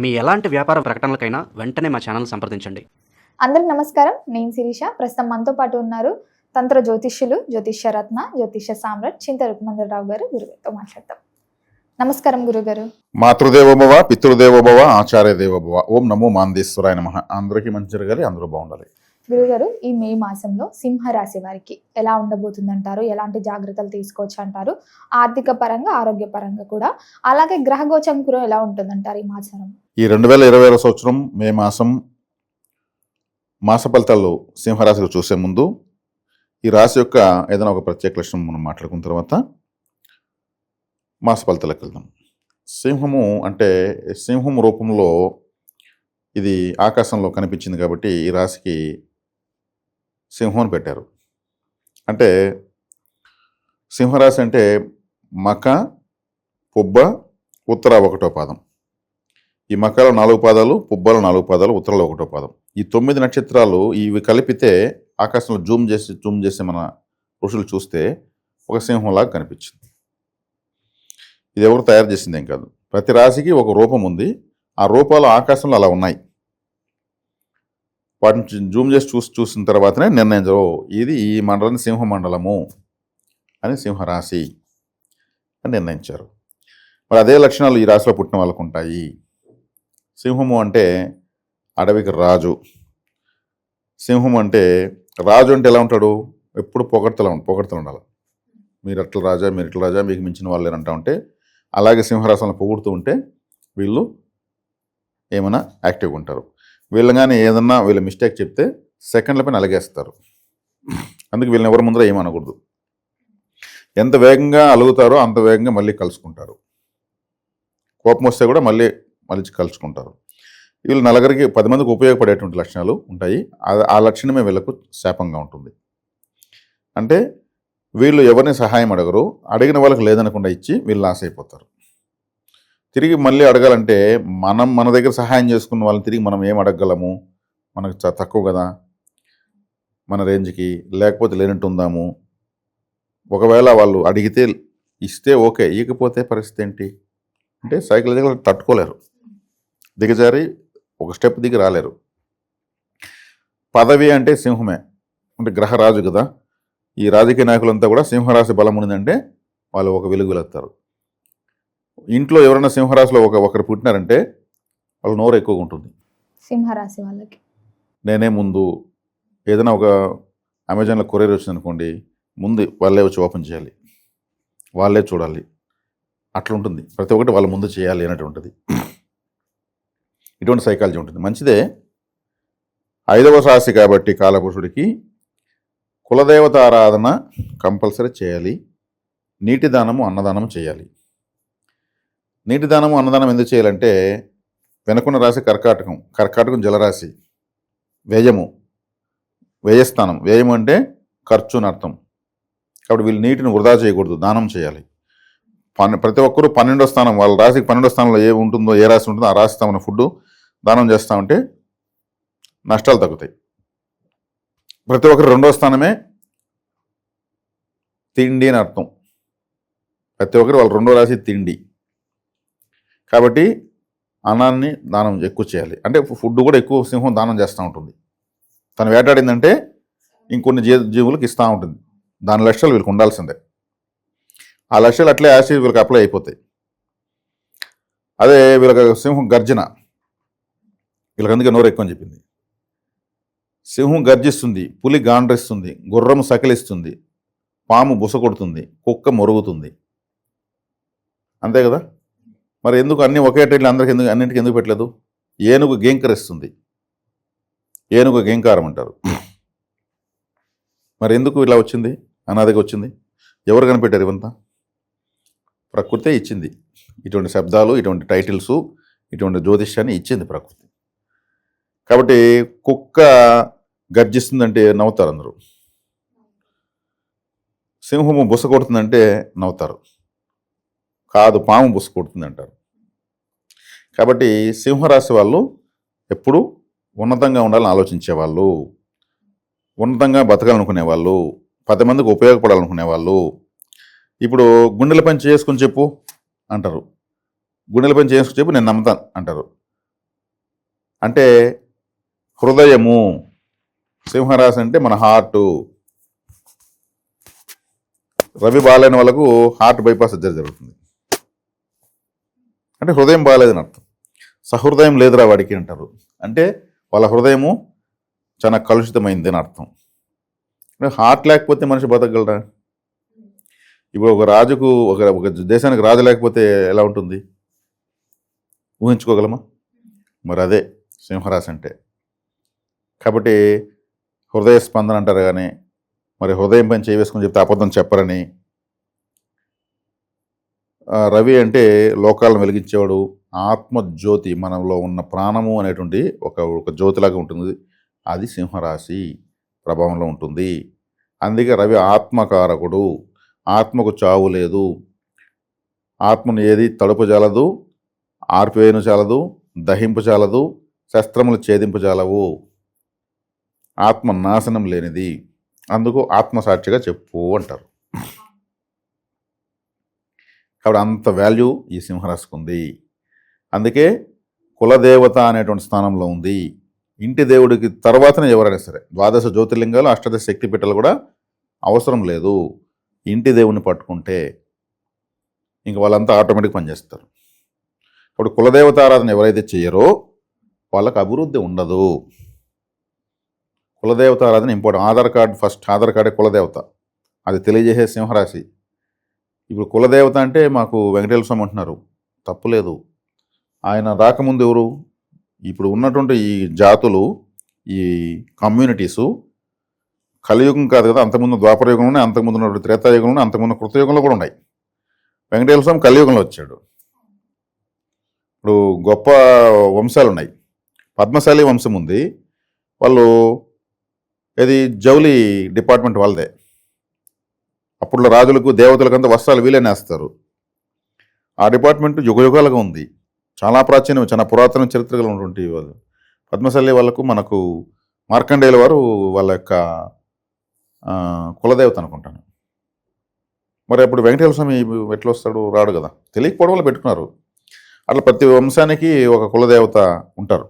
మీ ఎలాంటి వ్యాపార ప్రకటనలకైనా వెంటనే మా ఛానల్ సంప్రదించండి. అందరికి నమస్కారం. నేను శిరీష. ప్రస్తుతం మనతో పాటు ఉన్నారు తంత్ర జ్యోతిష్యులు, జ్యోతిష్య రత్న, జ్యోతిష్య సామ్రాట్ చింత రుక్మందరరావు గారు. గురుగారితో మాట్లాడతాం. నమస్కారం గురుగారు. మాతృదేవోభవ, పితృదేవోభవ, ఆచార్య దేవోభవ. ఓం నమో మాందేశ్వరాయ నమః. అందరికీ మంచి జరగాలి, అందరూ బాగుండాలి. గురుగారు, ఈ మే మాసంలో సింహరాశి వారికి ఎలా ఉండబోతుందంటారు? ఎలాంటి జాగ్రత్తలు తీసుకోవచ్చు అంటారు? ఆర్థిక పరంగా, ఆరోగ్య పరంగా కూడా, అలాగే గ్రహ గోచరం కూడా ఎలా ఉంటుందంటారు ఈ మాసం? ఈ 2020 సంవత్సరం మే మాసం మాస ఫలితాలు సింహరాశిలో చూసే ముందు ఈ రాశి యొక్క ఏదైనా ఒక ప్రత్యేక లక్షణం మనం మాట్లాడుకున్న తర్వాత మాస ఫలితాలకు వెళ్దాం. సింహము అంటే సింహం రూపంలో ఇది ఆకాశంలో కనిపించింది కాబట్టి ఈ రాశికి సింహం అని పెట్టారు. అంటే సింహరాశి అంటే మక, పుబ్బ, ఉత్తర 1వ పాదం. ఈ మకలో 4 పాదాలు, పుబ్బలో 4 పాదాలు, ఉత్తరలో 1వ పాదం. ఈ 9 నక్షత్రాలు ఇవి కలిపితే ఆకాశంలో జూమ్ చేసి మన ఋషులు చూస్తే ఒక సింహంలాగా కనిపించింది. ఇది ఎవరు తయారు చేసిందేం కాదు. ప్రతి రాశికి ఒక రూపం ఉంది. ఆ రూపాలు ఆకాశంలో అలా ఉన్నాయి. వాటిని జూమ్ చేసి చూసిన తర్వాతనే నిర్ణయించరు ఇది ఈ మండలాన్ని సింహ మండలము అని, సింహరాశి అని నిర్ణయించారు. మరి అదే లక్షణాలు ఈ రాశిలో పుట్టిన వాళ్ళకు ఉంటాయి. సింహము అంటే అడవికి రాజు. సింహం అంటే రాజు అంటే ఎలా ఉంటాడు? ఎప్పుడు పొగడ్తలు ఉండాలి. మీరు అట్లా రాజా, మీరు ఇట్లా రాజా, మీకు మించిన వాళ్ళు లేరంటా ఉంటే, అలాగే సింహరాశిని పొగుడుతూ ఉంటే వీళ్ళు ఏమైనా యాక్టివ్గా ఉంటారు. వీళ్ళు కానీ ఏదన్నా వీళ్ళ మిస్టేక్ చెప్తే సెకండ్ల పైన అలగేస్తారు. అందుకే వీళ్ళని ఎవరి ముందర ఏమనకూడదు. ఎంత వేగంగా అలుగుతారో అంత వేగంగా మళ్ళీ కలుసుకుంటారు. కోపం వస్తే కూడా మళ్ళీ కలుసుకుంటారు. వీళ్ళు నలుగురికి 10 మందికి ఉపయోగపడేటువంటి లక్షణాలు ఉంటాయి. ఆ లక్షణమే వీళ్ళకు శాపంగా ఉంటుంది. అంటే వీళ్ళు ఎవరిని సహాయం అడగరు. అడిగిన వాళ్ళకి లేదనకుండా ఇచ్చి వీళ్ళు లాస్ అయిపోతారు. తిరిగి మళ్ళీ అడగాలంటే మన దగ్గర సహాయం చేసుకున్న వాళ్ళని తిరిగి మనం ఏం అడగగలము? మనకు తక్కువ కదా మన రేంజ్కి, లేకపోతే లేనట్టు ఉందాము. ఒకవేళ వాళ్ళు అడిగితే ఇస్తే ఓకే, ఇకపోతే పరిస్థితి ఏంటి అంటే సైకిల్ దగ్గర తట్టుకోలేరు, దిగజారి ఒక స్టెప్ దిగి రాలేరు. పదవి అంటే సింహమే, అంటే గ్రహరాజు కదా. ఈ రాజకీయ నాయకులంతా కూడా సింహరాశి బలం ఉందంటే వాళ్ళు ఒక వెలుగులెత్తారు. ఇంట్లో ఎవరైనా సింహరాశిలో ఒకరు పుట్టినారంటే వాళ్ళు నోరు ఎక్కువగా ఉంటుంది. సింహరాశి వాళ్ళకి నేనే ముందు ఏదైనా ఒక అమెజాన్లో కొరియర్ వచ్చింది అనుకోండి, ముందు వాళ్ళే వచ్చి ఓపెన్ చేయాలి, వాళ్ళే చూడాలి, అట్లా ఉంటుంది. ప్రతి ఒక్కటి వాళ్ళ ముందు చేయాలి అన్నట్టు ఉంటుంది. ఇటువంటి సైకాలజీ ఉంటుంది. మంచిదే. 5వ రాశి కాబట్టి కాలపురుషుడికి కులదేవత ఆరాధన కంపల్సరీ చేయాలి. నీటి దానము, అన్నదానము చేయాలి. నీటి దానము, అన్నదానం ఎందుకు చేయాలంటే వెనుకున్న రాశి కర్కాటకం జలరాశి, వ్యయస్థానం. వ్యయము అంటే ఖర్చు అని అర్థం. కాబట్టి వీళ్ళు నీటిని వృధా చేయకూడదు, దానం చేయాలి. ప్రతి ఒక్కరూ 12వ స్థానం, వాళ్ళ రాశికి 12వ స్థానంలో ఏ ఉంటుందో, ఏ రాశి ఉంటుందో ఆ రాశి స్థానం ఫుడ్ దానం చేస్తూ ఉంటే నష్టాలు తగ్గుతాయి. ప్రతి ఒక్కరు 2వ స్థానమే తిండి అని అర్థం. ప్రతి ఒక్కరు వాళ్ళ 2వ రాశి తిండి కాబట్టి అన్నాన్ని దానం ఎక్కువ చేయాలి. అంటే ఫుడ్ కూడా ఎక్కువ సింహం దానం చేస్తూ ఉంటుంది. తను వేటాడిందంటే ఇంకొన్ని జీవులకు ఇస్తూ ఉంటుంది. దాని లక్ష్యాలు వీళ్ళకి ఉండాల్సిందే. ఆ లక్ష్యాలు అట్లే ఆశ వీళ్ళకి అప్లై అయిపోతాయి. అదే వీళ్ళకి సింహం గర్జన, వీళ్ళకి అందుకే నోరు ఎక్కువ అని చెప్పింది. సింహం గర్జిస్తుంది, పులి గాండ్రిస్తుంది, గుర్రం సకిలిస్తుంది, పాము బుస కొడుతుంది, కుక్క మొరుగుతుంది. అంతే కదా. మరి ఎందుకు అన్నీ ఒకే టైంలో అన్నింటికి ఎందుకు పెట్టలేదు? ఏనుగు గేంకరిస్తుంది, ఏనుగు గేంకారం అంటారు. మరి ఎందుకు ఇలా వచ్చింది? అనాదిగా వచ్చింది. ఎవరు కనిపెట్టారు? ఇవంతా ప్రకృతే ఇచ్చింది. ఇటువంటి శబ్దాలు, ఇటువంటి టైటిల్స్, ఇటువంటి జ్యోతిష్యాన్ని ఇచ్చింది ప్రకృతి. కాబట్టి కుక్క గర్జిస్తుందంటే నవ్వుతారు అందరూ. సింహము బుస కొడుతుందంటే నవ్వుతారు. కాదు, పాము బుస కొడుతుంది అంటారు. కాబట్టి సింహరాశి వాళ్ళు ఎప్పుడూ ఉన్నతంగా ఉండాలని ఆలోచించేవాళ్ళు, ఉన్నతంగా బతకాలనుకునే వాళ్ళు, 10 మందికి ఉపయోగపడాలనుకునే వాళ్ళు. ఇప్పుడు గుండెల పని చేసుకుని చెప్పు అంటారు. గుండెల పని చేసుకుని చెప్పు, నేను నమ్ముతాను అంటారు. అంటే హృదయము. సింహరాశి అంటే మన హార్టు. రవి బాగాలేని వాళ్ళకు హార్ట్ బైపాస్ సర్జరీ జరుగుతుంది. అంటే హృదయం బాగాలేదని అర్థం. సహృదయం లేదురా వాడికి అంటారు. అంటే వాళ్ళ హృదయము చాలా కలుషితమైంది అని అర్థం. హార్ట్ లేకపోతే మనిషి బతకగలరా? ఇప్పుడు ఒక రాజుకు ఒక దేశానికి రాజు లేకపోతే ఎలా ఉంటుంది ఊహించుకోగలమా? మరి అదే సింహరాశి అంటే. కాబట్టి హృదయ స్పందన అంటారు కానీ మరి హృదయం పైన చేయి వేసుకొని చెప్తే అబద్ధం చెప్పరని. రవి అంటే లోకాలను వెలిగించేవాడు. ఆత్మజ్యోతి, మనలో ఉన్న ప్రాణము అనేటువంటి ఒక జ్యోతిలాగా ఉంటుంది. అది సింహరాశి ప్రభావంలో ఉంటుంది. అందుకే రవి ఆత్మకారకుడు. ఆత్మకు చావు లేదు. ఆత్మను ఏది తడుపు చాలదు, ఆర్పివేయను చాలదు, దహింపు చాలదు, శస్త్రములు ఛేదింపు చాలవు. ఆత్మ నాశనం లేనిది. అందుకు ఆత్మసాక్షిగా చెప్పు అంటారు. కాబట్టి అంత వాల్యూ ఈ సింహరాశికి ఉంది. అందుకే కులదేవత అనేటువంటి స్థానంలో ఉంది. ఇంటి దేవుడికి తర్వాతనే ఎవరైనా సరే, ద్వాదశ జ్యోతిర్లింగాలు, అష్టాదశ శక్తిపీఠాలు కూడా అవసరం లేదు. ఇంటి దేవుడిని పట్టుకుంటే ఇంక వాళ్ళంతా ఆటోమేటిక్ పనిచేస్తారు. ఇప్పుడు కులదేవత ఆరాధన ఎవరైతే చేయరో వాళ్ళకి అభివృద్ధి ఉండదు. కులదేవత ఆరాధన important. Aadhaar card first. Aadhaar కార్డే కులదేవత. అది తెలియజేసే సింహరాశి. ఇప్పుడు కులదేవత అంటే మాకు వెంకటేశ్వర స్వామి అంటున్నారు. తప్పులేదు. ఆయన రాకముందు ఎవరు? ఇప్పుడు ఉన్నటువంటి ఈ జాతులు, ఈ కమ్యూనిటీసు కలియుగం కాదు కదా, అంతకుముందు ద్వాపరయుగంలో ఉన్నాయి, అంతకుముందు ఉన్నటువంటి త్రేతాయుగంలో ఉన్నాయి, అంతకుముందు కృతయుగంలో కూడా ఉన్నాయి. వెంకటేశ్వర స్వామి కలియుగంలో వచ్చాడు. ఇప్పుడు గొప్ప వంశాలు ఉన్నాయి. పద్మశాలి వంశం ఉంది. వాళ్ళు ఇది జౌలి డిపార్ట్మెంట్ వాళ్ళదే. అప్పుడులో రాజులకు దేవతలకంతా వస్త్రాలు వీలేనేస్తారు. ఆ డిపార్ట్మెంట్ యుగయుగాలుగా ఉంది. చాలా ప్రాచీనం, చాలా పురాతన చరిత్ర ఉన్నటువంటి వాళ్ళు. పద్మశాలి వాళ్ళకు మనకు మార్కండేయుల వారు వాళ్ళ యొక్క కులదేవత అనుకుంటాను. మరి అప్పుడు వెంకటేశ్వర స్వామి ఎట్లా వస్తాడు? రాడు కదా. తెలియకపోవడం వల్ల పెట్టుకున్నారు. అట్లా ప్రతి వంశానికి ఒక కులదేవత ఉంటారు,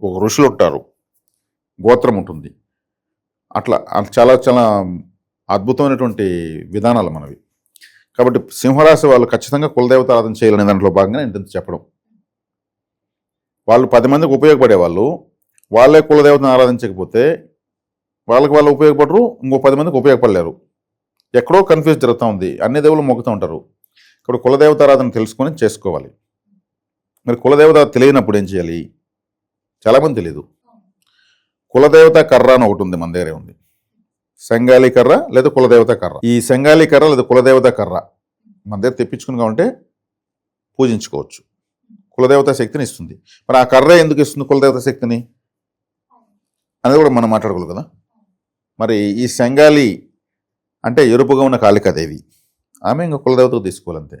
ఒక ఋషులు ఉంటారు, గోత్రం ఉంటుంది. అట్లా చాలా చాలా అద్భుతమైనటువంటి విధానాలు మనవి. కాబట్టి సింహరాశి వాళ్ళు ఖచ్చితంగా కులదేవత ఆరాధన చేయాలనే దాంట్లో భాగంగా ఇంత చెప్పడం. వాళ్ళు 10 మందికి ఉపయోగపడేవాళ్ళు. వాళ్ళే కులదేవతను ఆరాధించకపోతే వాళ్ళకి వాళ్ళు ఉపయోగపడరు, ఇంకో 10 మందికి ఉపయోగపడలేరు. ఎక్కడో కన్ఫ్యూజ్ జరుగుతూ ఉంది. అన్ని దేవుళ్ళు మొక్కుతూ ఉంటారు. ఇక్కడ కులదేవత ఆరాధన తెలుసుకొని చేసుకోవాలి. మరి కులదేవత తెలియనప్పుడు ఏం చేయాలి? చాలామంది తెలియదు. కులదేవత కర్ర అని ఒకటి ఉంది, మన దగ్గరే ఉంది. సంగాలి కర్ర లేదా కులదేవత కర్ర. ఈ సంగాలి కర్ర లేదా కులదేవత కర్ర మన దగ్గర తెప్పించుకుని ఉంటే పూజించుకోవచ్చు. కులదేవత శక్తిని ఇస్తుంది. మరి ఆ కర్ర ఎందుకు ఇస్తుంది కులదేవత శక్తిని అనేది కూడా మనం మాట్లాడగలం కదా. మరి ఈ సంగాలి అంటే ఎరుపుగా ఉన్న కాళికాదేవి, ఆమె ఇంకా కులదేవతకు తీసుకోవాలంతే.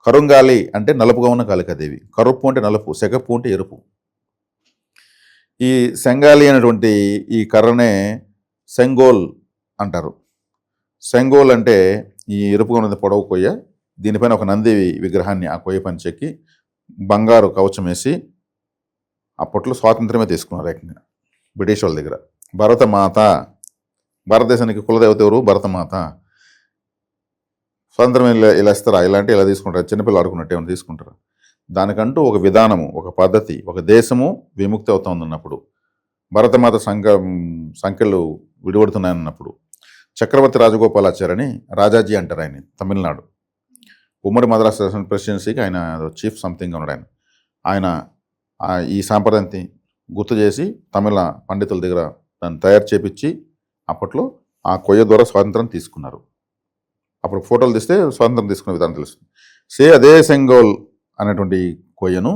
కరుంగాలి అంటే నలుపుగా ఉన్న కాళికాదేవి. కరుపు అంటే నలుపు, సెగపు అంటే ఎరుపు. ఈ సంగాలి అనేటువంటి ఈ కర్రనే సెంగోల్ అంటారు. సెంగోల్ అంటే ఈ ఎరుపుగా ఉన్నది పొడవు కొయ్య. దీనిపైన ఒక నంది విగ్రహాన్ని ఆ కొయ్య పని చెక్కి బంగారు కవచం వేసి అప్పట్లో స్వాతంత్రమే తీసుకున్నారు ఏకంగా బ్రిటిష్ వాళ్ళ దగ్గర. భరతమాత, భారతదేశానికి కులదేవత ఎవరు? భరతమాత. స్వాతంత్రం ఇలా ఇస్తారా? ఇలాంటి ఇలా తీసుకుంటారు. చిన్నపిల్లలు ఆడుకున్నట్టు ఏమైనా తీసుకుంటారు? దానికంటూ ఒక విధానము, ఒక పద్ధతి, ఒక దేశము విముక్తి అవుతుందన్నప్పుడు, భరతమాత సంఖ్యలు విడిపడుతున్నాయన్నప్పుడు చక్రవర్తి రాజగోపాలాచార్యని రాజాజీ అంటారు. ఆయన తమిళనాడు ఉమ్మడి మద్రాస్ ప్రెసిడెన్సీకి ఆయన చీఫ్ సంథింగ్ ఉన్నాడు. ఆయన ఈ సాంప్రదాయాన్ని గుర్తు చేసి తమిళ పండితుల దగ్గర దాన్ని తయారు చేపించి అప్పట్లో ఆ కొయ్య ద్వారా స్వాతంత్రం తీసుకున్నారు. అప్పుడు ఫోటోలు తీస్తే స్వాతంత్రం తీసుకునే విధానం తెలుస్తుంది. అదే సెంగోల్ అనేటువంటి కొయ్యను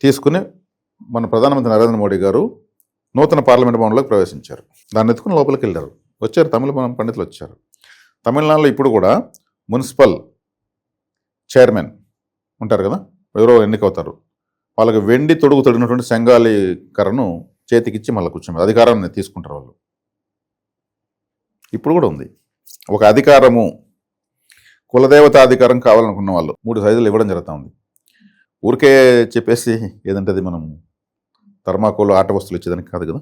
తీసుకుని మన ప్రధానమంత్రి నరేంద్ర మోడీ గారు నూతన పార్లమెంట్ భవన్లోకి ప్రవేశించారు. దాన్ని ఎత్తుకుని లోపలికి వెళ్ళారు. వచ్చారు తమిళ పండితులు వచ్చారు. తమిళనాడులో ఇప్పుడు కూడా మున్సిపల్ చైర్మన్ ఉంటారు కదా, ఎవరో ఎన్నికవుతారు. వాళ్ళకి వెండి తొడుగు తొడిగినటువంటి సంగాలి కర్రను చేతికిచ్చి మళ్ళీ కూర్చోమని అధికారాన్ని తీసుకుంటారు వాళ్ళు. ఇప్పుడు కూడా ఉంది ఒక అధికారము. కులదేవత అధికారం కావాలనుకున్న వాళ్ళు 3 సైజులు ఇవ్వడం జరుగుతూ ఉంది. ఊరికే చెప్పేసి ఏదంటే అది మనం థర్మాకోల్ ఆట వస్తువులు ఇచ్చేదానికి కాదు కదా.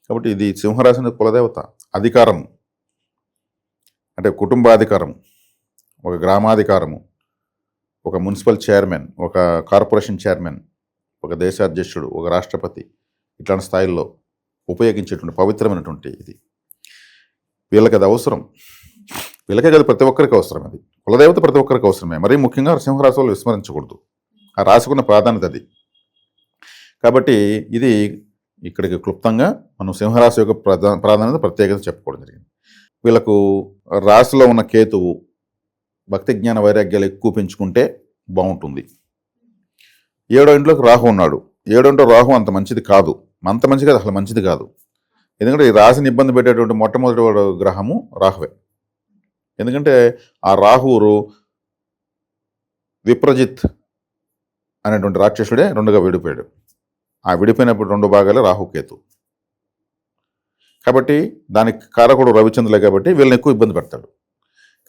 కాబట్టి ఇది సింహరాశి అనేది కులదేవత, అధికారం అంటే కుటుంబాధికారం, ఒక గ్రామాధికారము, ఒక మున్సిపల్ చైర్మన్, ఒక కార్పొరేషన్ చైర్మన్, ఒక దేశ అధ్యక్షుడు, ఒక రాష్ట్రపతి, ఇట్లాంటి స్థాయిల్లో ఉపయోగించేటువంటి పవిత్రమైనటువంటి ఇది. వీళ్ళకి అది అవసరం, వీళ్ళకే కదా ప్రతి ఒక్కరికి అవసరం. అది కులదేవత ప్రతి ఒక్కరికి అవసరమే. మరీ ముఖ్యంగా సింహరాశి వాళ్ళు విస్మరించకూడదు, ఆ రాశికున్న ప్రాధాన్యత అది. కాబట్టి ఇది ఇక్కడికి క్లుప్తంగా మనం సింహరాశి యొక్క ప్రాధాన్యత ప్రత్యేకత చెప్పుకోవడం జరిగింది. వీళ్ళకు రాశిలో ఉన్న కేతువు భక్తి జ్ఞాన వైరాగ్యాలు ఎక్కువ పెంచుకుంటే బాగుంటుంది. 7వ ఇంట్లోకి రాహు ఉన్నాడు. 7వ ఇంట్లో రాహు అంత మంచిది కాదు, అసలు మంచిది కాదు. ఎందుకంటే ఈ రాశిని ఇబ్బంది పెట్టేటువంటి మొట్టమొదటి గ్రహము రాహువే. ఎందుకంటే ఆ రాహువు విప్రజిత్ అనేటువంటి రాక్షసుడే 2గా విడిపోయాడు. ఆ విడిపోయినప్పుడు 2 భాగాలే రాహుకేతు. కాబట్టి దానికి కారకుడు రవిచంద్రులే, కాబట్టి వీళ్ళని ఎక్కువ ఇబ్బంది పెడతాడు.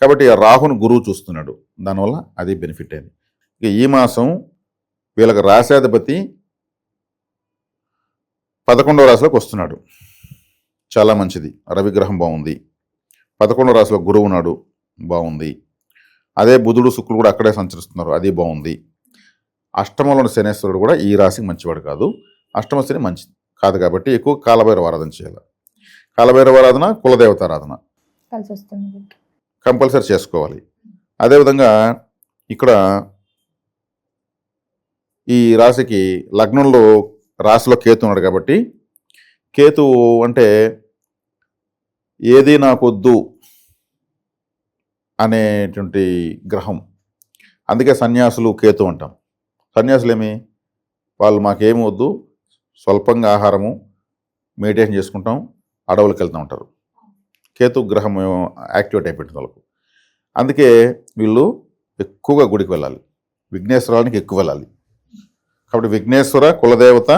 కాబట్టి ఆ రాహును గురువు చూస్తున్నాడు, దానివల్ల అది బెనిఫిట్ అయింది. ఇక ఈ మాసం వీళ్ళకి రాశాధిపతి 11వ రాశిలోకి వస్తున్నాడు, చాలా మంచిది. రవిగ్రహం బాగుంది. 11వ రాశిలో గురువు ఉన్నాడు, బాగుంది. అదే బుధుడు శుక్రుడు కూడా అక్కడే సంచరిస్తున్నారు, అది బాగుంది. అష్టమంలోని శనేశ్వరుడు కూడా ఈ రాశికి మంచివాడు కాదు, అష్టమ శని మంచిది కాదు. కాబట్టి ఎక్కువ కాలభైరవ ఆరాధన చేయాలి. కాలభైరవ ఆరాధన, కులదేవత ఆరాధన కలిసి వస్తుంది, కంపల్సరీ చేసుకోవాలి. అదేవిధంగా ఇక్కడ ఈ రాశికి లగ్నంలో రాశిలో కేతు ఉన్నాడు కాబట్టి, కేతు అంటే ఏది నాకొద్దు అనేటువంటి గ్రహం. అందుకే సన్యాసులు కేతు అంటాం. సన్యాసులు వాళ్ళు మాకేమి వద్దు, స్వల్పంగా ఆహారము, మెడిటేషన్ చేసుకుంటాం, అడవులకు వెళ్తూ ఉంటారు. కేతు గ్రహం యాక్టివేట్ అయిపోయింది వాళ్ళకు. అందుకే వీళ్ళు ఎక్కువగా గుడికి వెళ్ళాలి, విఘ్నేశ్వరానికి ఎక్కువ వెళ్ళాలి. కాబట్టి విఘ్నేశ్వర, కులదేవత,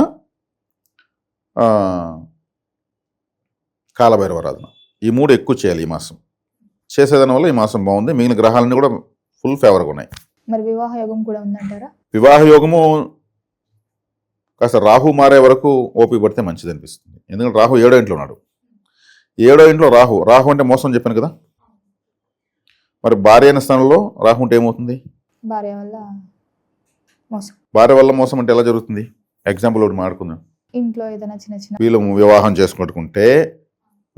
కాలభైరవ ఆరాధన, ఈ 3 ఎక్కువ చేయాలి ఈ మాసం. చేసేదాని వల్ల ఈ మాసం బాగుంది. మిగిలిన గ్రహాలన్నీ కూడా ఫుల్ ఫేవర్గా ఉన్నాయి. మరి వివాహ యోగం కూడా ఉందంటారా? వివాహ యోగము కాస్త రాహు మారే వరకు ఓపిక పడితే మంచిది అనిపిస్తుంది. ఎందుకంటే రాహు 7వ ఇంట్లో ఉన్నాడు. 7వ ఇంట్లో రాహు అంటే మోసం చెప్పాను కదా. మరి భార్య అయిన స్థానంలో రాహు ఉంటే ఏమవుతుంది? భార్య వల్ల మోసం. భార్య వల్ల మోసం అంటే ఎలా జరుగుతుంది? ఎగ్జాంపుల్ ఒకటి మాట్లాడుకుందాం. ఇంట్లో ఏదైనా చిన్న చిన్న వీళ్ళు వివాహం చేసుకుంటే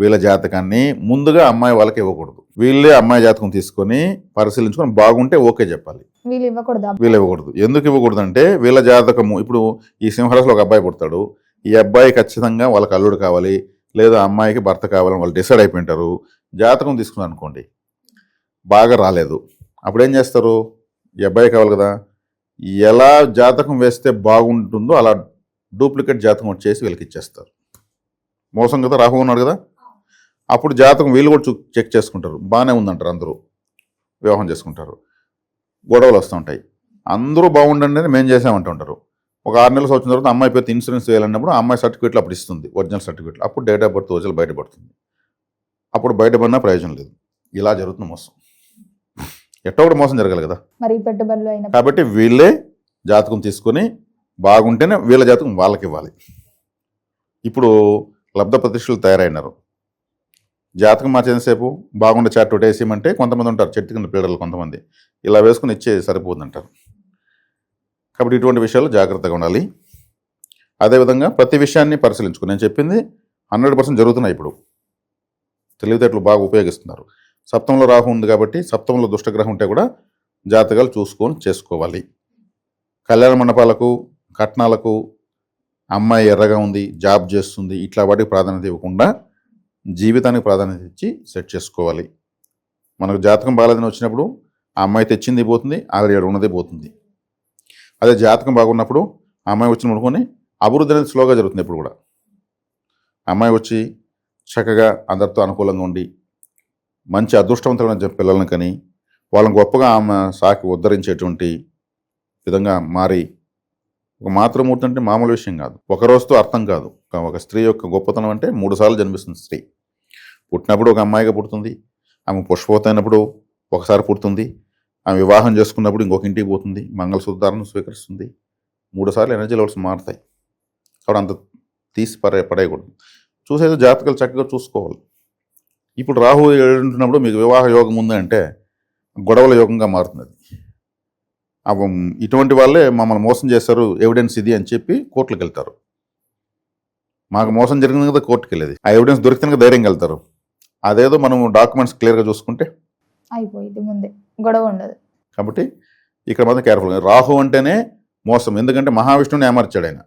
వీళ్ళ జాతకాన్ని ముందుగా అమ్మాయి వాళ్ళకి ఇవ్వకూడదు. వీళ్ళే అమ్మాయి జాతకం తీసుకొని పరిశీలించుకొని బాగుంటే ఓకే చెప్పాలి. వీళ్ళు ఇవ్వకూడదు. ఎందుకు ఇవ్వకూడదు అంటే వీళ్ళ జాతకము, ఇప్పుడు ఈ సింహరాశిలో ఒక అబ్బాయి పుడతాడు. ఈ అబ్బాయి ఖచ్చితంగా వాళ్ళకి అల్లుడు కావాలి, లేదా అమ్మాయికి భర్త కావాలని వాళ్ళు డిసైడ్ అయిపోయింటారు. జాతకం తీసుకున్నారు అనుకోండి, బాగా రాలేదు, అప్పుడు ఏం చేస్తారు? ఈ అబ్బాయి కావాలి కదా, ఎలా జాతకం వేస్తే బాగుంటుందో అలా డూప్లికేట్ జాతకం వచ్చేసి వీళ్ళకి ఇచ్చేస్తారు. మోసం కదా, రాహు ఉన్నాడు కదా. అప్పుడు జాతకం వీళ్ళు కూడా చెక్ చేసుకుంటారు, బాగానే ఉందంటారు, అందరూ వివాహం చేసుకుంటారు. గొడవలు వస్తూ ఉంటాయి. అందరూ బాగుండండి అని మేము చేసామంటూ ఉంటారు. ఒక 6 నెలలు వచ్చిన తర్వాత అమ్మాయి పేరు ఇన్సూరెన్స్ వేయాలన్నప్పుడు అమ్మాయి సర్టిఫికేట్లు అప్పుడు ఇస్తుంది, ఒరిజినల్ సర్టిఫికేట్లు. అప్పుడు డేట్ ఆఫ్ బర్త్ ఒరిజినల్ బయటపడుతుంది. అప్పుడు బయటపడినా ప్రయోజనం లేదు. ఇలా జరుగుతుంది మోసం. ఎట్టో ఒకటి మోసం జరగాలి కదా. మరి పెట్టుబడులు అయిన కాబట్టి వీళ్ళే జాతకం తీసుకొని బాగుంటేనే వీళ్ళ జాతకం వాళ్ళకి ఇవ్వాలి. ఇప్పుడు లబ్ధ ప్రతిష్ఠలు తయారైనారు. జాతకం మార్చేసేపు బాగుండే చాట్ ఒకటి వేసేయమంటే కొంతమంది ఉంటారు, చెట్టు కింద పీడలు కొంతమంది ఇలా వేసుకుని ఇచ్చే సరిపోతుందంటారు. కాబట్టి ఇటువంటి విషయాలు జాగ్రత్తగా ఉండాలి. అదేవిధంగా ప్రతి విషయాన్ని పరిశీలించుకుని, నేను చెప్పింది 100% జరుగుతున్నాయి. ఇప్పుడు తెలివితేటలు బాగా ఉపయోగిస్తున్నారు. సప్తమంలో రాహు ఉంది కాబట్టి సప్తమంలో దుష్టగ్రహం ఉంటే కూడా జాతకాలు చూసుకొని చేసుకోవాలి. కళ్యాణ మండపాలకు, కట్నాలకు, అమ్మాయి ఎర్రగా ఉంది, జాబ్ చేస్తుంది, ఇట్లా వాటికి ప్రాధాన్యత ఇవ్వకుండా జీవితానికి ప్రాధాన్యత ఇచ్చి సెట్ చేసుకోవాలి. మనకు జాతకం బాగాలేదని వచ్చినప్పుడు ఆ అమ్మాయి తెచ్చింది పోతుంది, ఆల్రెడీ ఉన్నది పోతుంది. అదే జాతకం బాగున్నప్పుడు ఆ అమ్మాయి వచ్చిన అనుకొని అభివృద్ధి అనేది స్లోగా జరుగుతుంది. ఇప్పుడు కూడా అమ్మాయి వచ్చి చక్కగా అందరితో అనుకూలంగా ఉండి మంచి అదృష్టవంతమైన పిల్లలను కని వాళ్ళని గొప్పగా ఆమె సాకి ఉద్ధరించేటువంటి విధంగా మారి, ఒక మాతృమూర్తి అంటే మామూలు విషయం కాదు, ఒక రోజుతో అర్థం కాదు. ఒక స్త్రీ యొక్క గొప్పతనం అంటే 3 సార్లు జన్మిస్తుంది స్త్రీ. పుట్టినప్పుడు ఒక అమ్మాయిగా పుడుతుంది, ఆమె పుష్పవతైనప్పుడు ఒకసారి పుడుతుంది, ఆమె వివాహం చేసుకున్నప్పుడు ఇంకొక ఇంటికి పోతుంది, మంగళసూత్రాలను స్వీకరిస్తుంది. 3 సార్లు ఎనర్జీ లెవెల్స్ మారుతాయి. కాబట్టి అంత తీసి పడేయకూడదు. చూసేది జాతకాలు చక్కగా చూసుకోవాలి. ఇప్పుడు రాహు ఉంటున్నప్పుడు మీకు వివాహ యోగం ఉంది అంటే గొడవల యోగంగా మారుతుంది అది. ఇటువంటి వాళ్ళే మమ్మల్ని మోసం చేస్తారు, ఎవిడెన్స్ ఇది అని చెప్పి కోర్టులకు వెళ్తారు. మాకు మోసం జరిగింది కదా కోర్టుకు వెళ్ళేది, ఆ ఎవిడెన్స్ దొరికితే ధైర్యంగా వెళ్తారు. అదేదో మనం డాక్యుమెంట్స్ క్లియర్గా చూసుకుంటే అయిపోయింది, ముందే గొడవ ఉండదు. కాబట్టి ఇక్కడ మాత్రం కేర్ఫుల్గా. రాహు అంటేనే మోసం, ఎందుకంటే మహావిష్ణువుని ఏమర్చాడు ఆయన.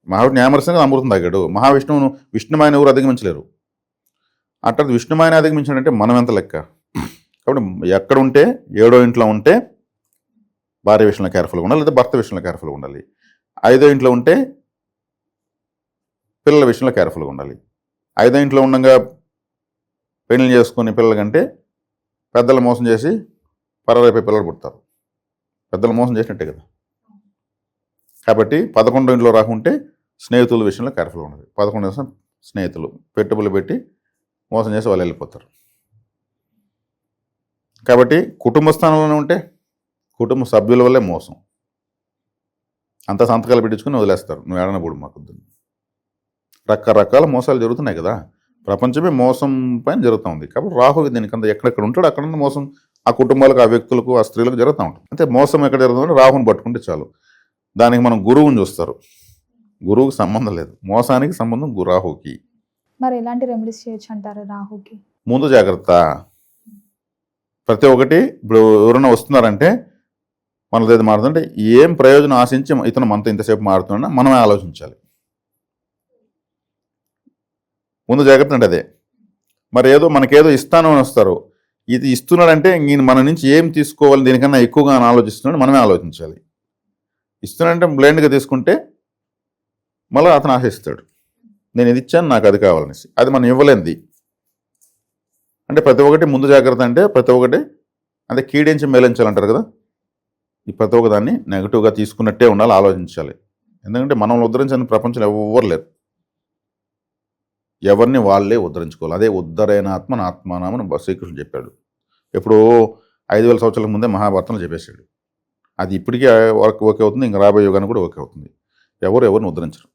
మహావిష్ణువు ఏమర్చని అమృతం తాగాడు. మహావిష్ణువును విష్ణుమాయన ఎవరు అధిగమించలేరు. అట్లా విష్ణుమాయన అధిగమించాడంటే మనం ఎంత లెక్క. కాబట్టి ఎక్కడ ఉంటే 7వ ఇంట్లో ఉంటే భార్య విషయంలో కేర్ఫుల్గా ఉండాలి, లేదా భర్త విషయంలో కేర్ఫుల్గా ఉండాలి. 5వ ఇంట్లో ఉంటే పిల్లల విషయంలో కేర్ఫుల్గా ఉండాలి. 5వ ఇంట్లో ఉండగా పెళ్లి చేసుకుని పిల్లల కంటే పెద్దలు మోసం చేసి పరరైపోయి పిల్లలు పుడతారు. పెద్దలు మోసం చేసినట్టే కదా. కాబట్టి 11వ ఇంట్లో రాకుంటే స్నేహితుల విషయంలో కేర్ఫుల్గా ఉండాలి. 11వ స్నేహితులు పెట్టుబడులు పెట్టి మోసం చేసి వాళ్ళు వెళ్ళిపోతారు. కాబట్టి కుటుంబ స్థానంలోనే ఉంటే కుటుంబ సభ్యుల వల్లే మోసం. అంతా సంతకాలు పెట్టించుకుని వదిలేస్తారు, నువ్వు ఏడన కూడా మాకు. రకరకాల మోసాలు జరుగుతున్నాయి కదా, ప్రపంచమే మోసం పైన జరుగుతూ ఉంది. కాబట్టి రాహు దీనికంతా ఎక్కడెక్కడ ఉంటాడు అక్కడ మోసం ఆ కుటుంబాలకు, ఆ వ్యక్తులకు, ఆ స్త్రీలకు జరుగుతూ ఉంటుంది. అంటే మోసం ఎక్కడ జరుగుతుందంటే రాహుని పట్టుకుంటే చాలు. దానికి మనం గురువుని చూస్తారు. గురువుకి సంబంధం లేదు, మోసానికి సంబంధం రాహుకి. మరి ఎలాంటి రెమెడీస్ చేయొచ్చు అంటారు రాహుకి? ముందు జాగ్రత్త. ప్రతి ఒక్కటి ఇప్పుడు ఎవరైనా వస్తున్నారంటే మనది ఏది మారుతుంటే ఏం ప్రయోజనం ఆశించి ఇతను మనతో ఇంతసేపు మారుతున్నా మనమే ఆలోచించాలి. ముందు జాగ్రత్త అంటే అదే. మరి ఏదో మనకేదో ఇస్తాను అని వస్తారు, ఇది ఇస్తున్నాడంటే ఈయన మన నుంచి ఏం తీసుకోవాలి, దీనికన్నా ఎక్కువగా ఆలోచిస్తున్నాడు, మనమే ఆలోచించాలి. ఇస్తున్నాడంటే బ్లైండ్గా తీసుకుంటే మళ్ళీ అతను ఆశిస్తాడు, నేను ఇది ఇచ్చాను నాకు అది కావాలనేసి. అది మనం ఇవ్వలేనిది. అంటే ప్రతి ఒక్కటి ముందు జాగ్రత్త అంటే ప్రతి ఒక్కటి అంటే కీడించి మేలించాలంటారు కదా. ఈ ప్రతి ఒక్క దాన్ని నెగిటివ్గా తీసుకున్నట్టే ఉండాలి, ఆలోచించాలి. ఎందుకంటే మనల్ని ఉద్ధరించని ప్రపంచంలో ఎవరు లేరు. ఎవరిని వాళ్ళే ఉద్ధరించుకోవాలి. అదే ఉద్ధరేనాత్మ ఆత్మానామని శ్రీకృష్ణుడు చెప్పాడు. ఎప్పుడో 5000 సంవత్సరాల ముందే మహాభారతంలో చెప్పేశాడు. అది ఇప్పటికీ ఓకే అవుతుంది, ఇంకా రాబోయే యుగానికి కూడా ఓకే అవుతుంది. ఎవరిని ఉద్ధరించరు.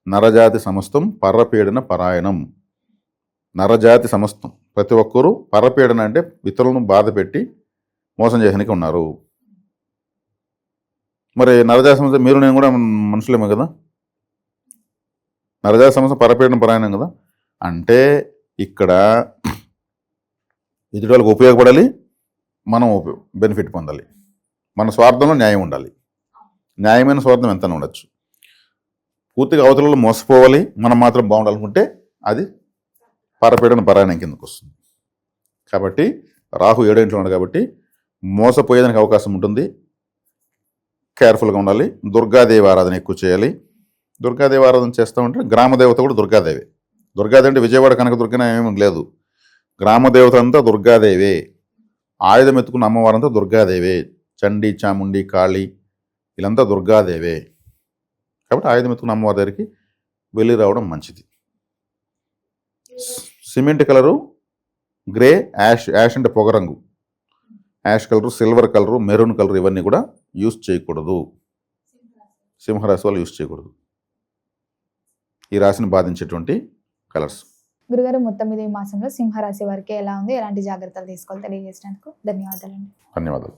నరజాతి సమస్తం పరపీడన పరాయణం. నరజాతి సమస్తం ప్రతి ఒక్కరూ పరపీడన అంటే ఇతరులను బాధ పెట్టి మోసం చేయడానికి ఉన్నారు. మరి నరజాతి సమస్య మీరు నేను కూడా మనుషులేమో కదా. నరజాతి సమస్య పరపీడన పరాయణం కదా. అంటే ఇక్కడ ఎదుటి వాళ్ళకి ఉపయోగపడాలి, మనం బెనిఫిట్ పొందాలి. మన స్వార్థంలో న్యాయం ఉండాలి. న్యాయమైన స్వార్థం ఎంత ఉండొచ్చు. పూర్తిగా అవతలలో మోసపోవాలి, మనం మాత్రం బాగుండాలనుకుంటే అది పరపీడన పరాయణం కిందకు వస్తుంది. కాబట్టి రాహు 7వ ఇంట్లో ఉన్నాడు కాబట్టి మోసపోయేదానికి అవకాశం ఉంటుంది. కేర్ఫుల్గా ఉండాలి. దుర్గాదేవి ఆరాధన ఎక్కువ చేయాలి. దుర్గాదేవి ఆరాధన చేస్తూ ఉంటే గ్రామదేవత కూడా దుర్గాదేవి. దుర్గాదేవి అంటే విజయవాడ కనకదుర్గన ఏమీ లేదు. గ్రామదేవత అంతా దుర్గాదేవే. ఆయుధం ఎత్తుకున్న అమ్మవారంతా దుర్గాదేవే. చండి, చాముండి, కాళీ వీళ్ళంతా దుర్గాదేవే. కాబట్టి ఆయుధం ఎత్తుకున్న అమ్మవారి దగ్గరికి వెళ్ళి రావడం మంచిది. సిమెంట్ కలరు, గ్రే, యాష్ అంటే పొగరంగు, ash colour, silver colour, maroon colour ఇవన్నీ కూడా యూజ్ చేయకూడదు. సింహరాశి వాళ్ళు యూజ్ చేయకూడదు. ఈ రాశిని బాధించేటువంటి కలర్స్. గురుగారు, మొత్తం మీద ఈ మాసంలో సింహరాశి వారికి ఎలా ఉంది, ఎలాంటి జాగ్రత్తలు తీసుకోవాలి తెలియజేసినందుకు ధన్యవాదాలండి. ధన్యవాదాలు.